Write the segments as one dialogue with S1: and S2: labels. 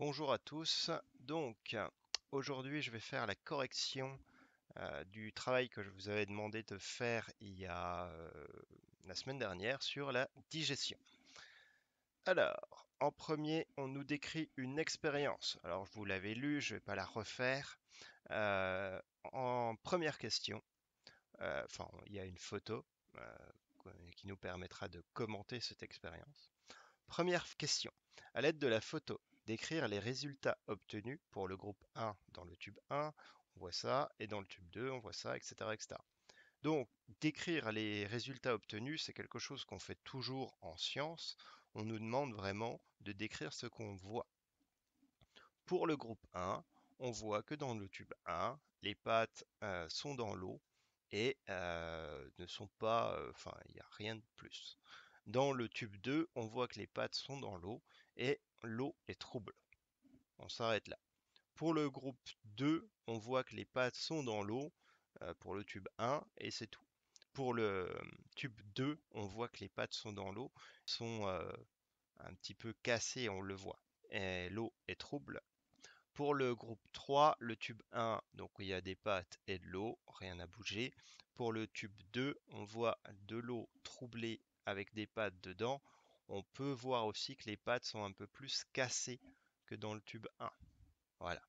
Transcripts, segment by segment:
S1: Bonjour à tous. Donc, aujourd'hui, je vais faire la correction du travail que je vous avais demandé de faire il y a la semaine dernière sur la digestion. Alors, en premier, on nous décrit une expérience. Alors, je vous l'avais lu, je ne vais pas la refaire. Euh, En première question, enfin, il y a une photo qui nous permettra de commenter cette expérience. Première question. À l'aide de la photo, décrire les résultats obtenus pour le groupe 1 dans le tube 1, on voit ça, et dans le tube 2, on voit ça, etc., etc. Donc, décrire les résultats obtenus, c'est quelque chose qu'on fait toujours en science. On nous demande vraiment de décrire ce qu'on voit. Pour le groupe 1, on voit que dans le tube 1, les pâtes sont dans l'eau et ne sont pas, enfin, il n'y a rien de plus. Dans le tube 2, on voit que les pâtes sont dans l'eau et l'eau est trouble. On s'arrête là. Pour le groupe 2, on voit que les pâtes sont dans l'eau pour le tube 1 et c'est tout. Pour le tube 2, on voit que les pâtes sont dans l'eau, sont un petit peu cassées, on le voit. Et l'eau est trouble. Pour le groupe 3, le tube 1, donc il y a des pâtes et de l'eau, rien n'a bougé. Pour le tube 2, on voit de l'eau troublée avec des pâtes dedans. On peut voir aussi que les pâtes sont un peu plus cassées que dans le tube 1. Voilà.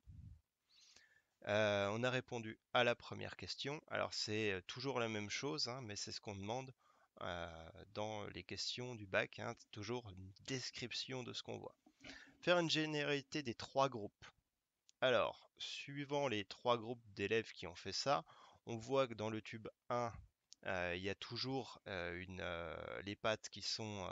S1: On a répondu à la première question. Alors c'est toujours la même chose, hein, mais c'est ce qu'on demande dans les questions du bac, hein, toujours une description de ce qu'on voit. Faire une généralité des trois groupes. Alors, suivant les trois groupes d'élèves qui ont fait ça, on voit que dans le tube 1, il y a toujours les pattes qui sont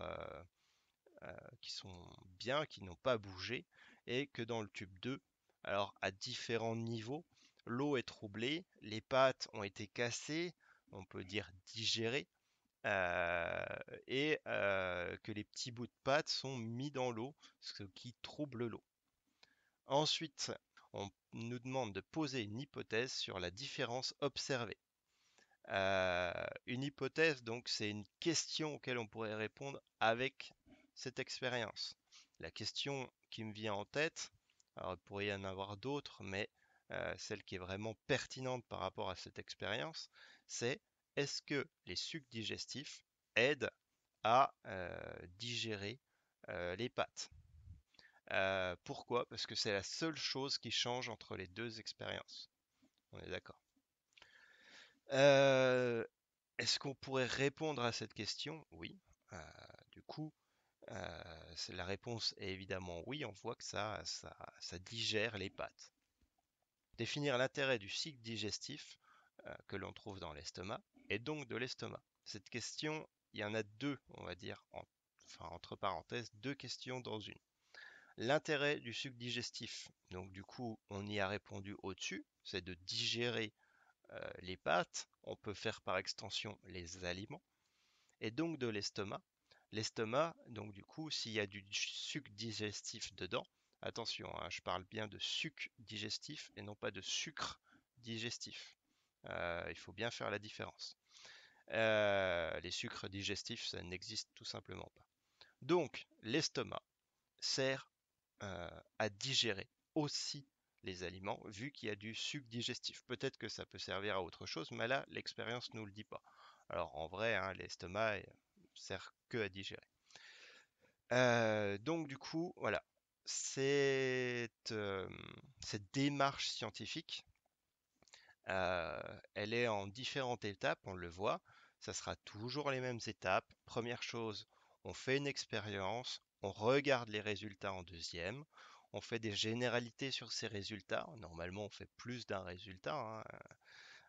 S1: bien, qui n'ont pas bougé, et que dans le tube 2, alors à différents niveaux, l'eau est troublée, les pattes ont été cassées, on peut dire digérées, euh, et que les petits bouts de pâte sont mis dans l'eau, ce qui trouble l'eau. Ensuite, on nous demande de poser une hypothèse sur la différence observée. Une hypothèse, donc, c'est une question auquel on pourrait répondre avec cette expérience. La question qui me vient en tête, alors il pourrait y en avoir d'autres, mais celle qui est vraiment pertinente par rapport à cette expérience, c'est est-ce que les sucs digestifs aident à digérer les pâtes? Pourquoi? Parce que c'est la seule chose qui change entre les deux expériences. On est d'accord. Euh, Est-ce qu'on pourrait répondre à cette question? Oui. Euh, du coup, la réponse est évidemment oui. On voit que ça digère les pâtes. Définir l'intérêt du cycle digestif que l'on trouve dans l'estomac et donc de l'estomac. Cette question, il y en a deux, on va dire, enfin entre parenthèses, deux questions dans une. L'intérêt du suc digestif, donc du coup, on y a répondu au-dessus, c'est de digérer les pâtes. On peut faire par extension les aliments et donc de l'estomac. L'estomac, donc du coup, s'il y a du suc digestif dedans, attention, hein, je parle bien de suc digestif et non pas de sucre digestif. Il faut bien faire la différence. Les sucres digestifs, ça n'existe tout simplement pas. Donc, l'estomac sert à digérer aussi les aliments, vu qu'il y a du suc digestif. Peut-être que ça peut servir à autre chose, mais là, l'expérience ne nous le dit pas. Alors en vrai, hein, l'estomac sert que à digérer. Donc du coup, voilà, cette démarche scientifique, elle est en différentes étapes, on le voit. Ça sera toujours les mêmes étapes. Première chose, on fait une expérience, on regarde les résultats en deuxième, on fait des généralités sur ces résultats. Normalement, on fait plus d'un résultat, hein,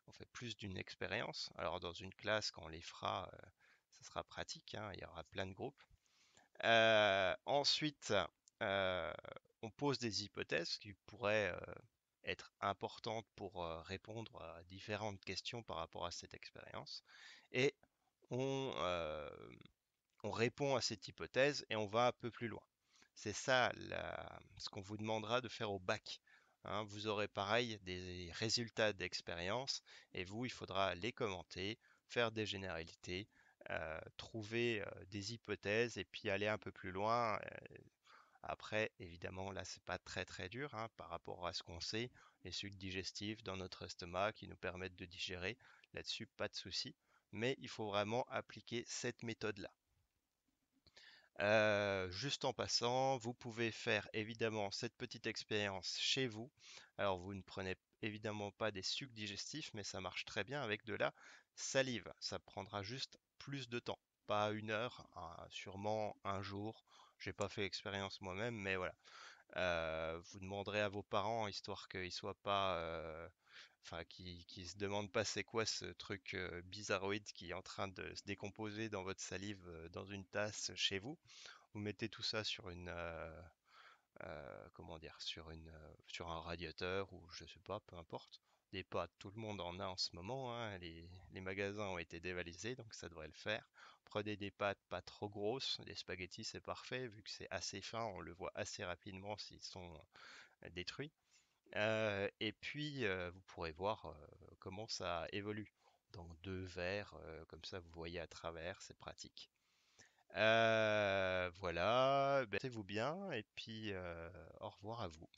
S1: on fait plus d'une expérience. Alors dans une classe, quand on les fera, ça sera pratique, hein, il y aura plein de groupes. Ensuite, euh, on pose des hypothèses qui pourraient être importantes pour répondre à différentes questions par rapport à cette expérience. Et on, euh, on répond à cette hypothèse et on va un peu plus loin. C'est ça ce qu'on vous demandera de faire au bac. Hein. Vous aurez pareil des résultats d'expérience et vous, il faudra les commenter, faire des généralités, trouver des hypothèses et puis aller un peu plus loin, Après, évidemment, là, c'est pas très très dur hein, par rapport à ce qu'on sait, les sucs digestifs dans notre estomac qui nous permettent de digérer. Là-dessus, pas de souci. Mais il faut vraiment appliquer cette méthode-là. Juste en passant, vous pouvez faire évidemment cette petite expérience chez vous. Alors, vous ne prenez évidemment pas des sucs digestifs, mais ça marche très bien avec de la salive. Ça prendra juste plus de temps, pas une heure, sûrement un jour. J'ai pas fait l'expérience moi-même, mais voilà. Vous demanderez à vos parents, histoire qu'ils soient pas, enfin, qui se demandent pas c'est quoi ce truc bizarroïde qui est en train de se décomposer dans votre salive dans une tasse chez vous. Vous mettez tout ça sur comment dire, sur un radiateur ou je sais pas, peu importe. Des pâtes, tout le monde en a en ce moment, hein, les magasins ont été dévalisés, donc ça devrait le faire. Prenez des pâtes pas trop grosses, les spaghettis c'est parfait, vu que c'est assez fin, on le voit assez rapidement s'ils sont détruits. Et puis vous pourrez voir comment ça évolue. Dans deux verres, comme ça vous voyez à travers, c'est pratique. Voilà, ben, portez-vous bien et puis au revoir à vous.